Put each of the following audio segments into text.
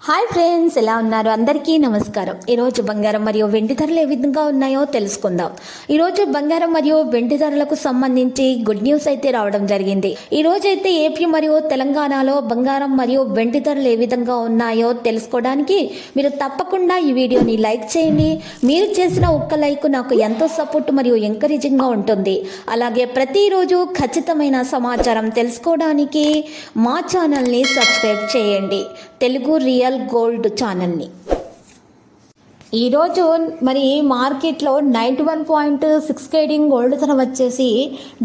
Hi friends, ఎలా ఉన్నారు? అందరికీ నమస్కారం. ఈరోజు బంగారం మరియు వెండి ధరలు ఏ విధంగా ఉన్నాయో తెలుసుకుందాం. ఈరోజు బంగారం మరియు వెండి ధరలకు సంబంధించి గుడ్ న్యూస్ అయితే రావడం జరిగింది. ఈ రోజు అయితే ఏపీ మరియు తెలంగాణలో బంగారం మరియు వెండి ధరలు ఏ విధంగా ఉన్నాయో తెలుసుకోవడానికి మీరు తప్పకుండా ఈ వీడియోని లైక్ చేయండి. మీరు చేసిన ఒక్క లైక్ నాకు ఎంతో సపోర్ట్ మరియు ఎంకరేజింగ్గా ఉంటుంది. అలాగే ప్రతిరోజు ఖచ్చితమైన సమాచారం తెలుసుకోవడానికి మా ఛానల్ని సబ్స్క్రైబ్ చేయండి, తెలుగు రియల్ గోల్డ్ ఛానల్ని. ఈరోజు మరి మార్కెట్లో 91.6 కేడింగ్ గోల్డ్ ధర వచ్చేసి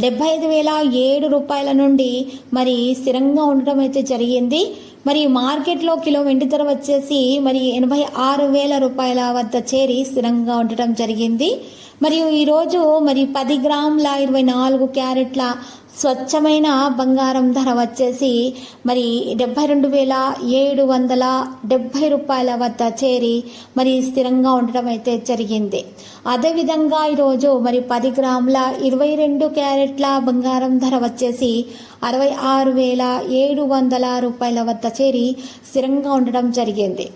75,007 రూపాయల నుండి మరి స్థిరంగా ఉండడం అయితే జరిగింది. మరి మార్కెట్లో కిలో వెండి ధర వచ్చేసి మరి 86,000 రూపాయల వద్ద చేరి స్థిరంగా ఉండటం జరిగింది. మరియు ఈరోజు మరి 10 గ్రాముల 24 క్యారెట్ల స్వచ్ఛమైన బంగారం ధర వచ్చేసి మరి 72,770 రూపాయల వద్ద చేరి మరి స్థిరంగా ఉండటం అయితే జరిగింది. అదేవిధంగా ఈరోజు మరి 10 గ్రాముల 22 క్యారెట్ల బంగారం ధర వచ్చేసి 66,700 రూపాయల వద్ద చేరి స్థిరంగా ఉండటం జరిగింది.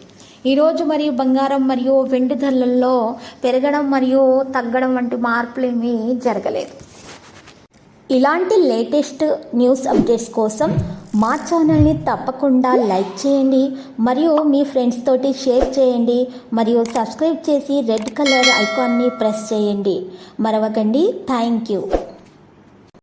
ఈరోజు మరి బంగారం మరియు వెండి ధరలలో పెరగడం మరియు తగ్గడం వంటి మార్పులేమీ జరగలేదు. ఇలాంటి లేటెస్ట్ న్యూస్ అప్డేట్స్ కోసం మా ఛానల్ని తప్పకుండా లైక్ చేయండి మరియు మీ ఫ్రెండ్స్ తోటి షేర్ చేయండి మరియు సబ్స్క్రైబ్ చేసి రెడ్ కలర్ ఐకాన్ని ప్రెస్ చేయండి. మరవకండి. Thank you.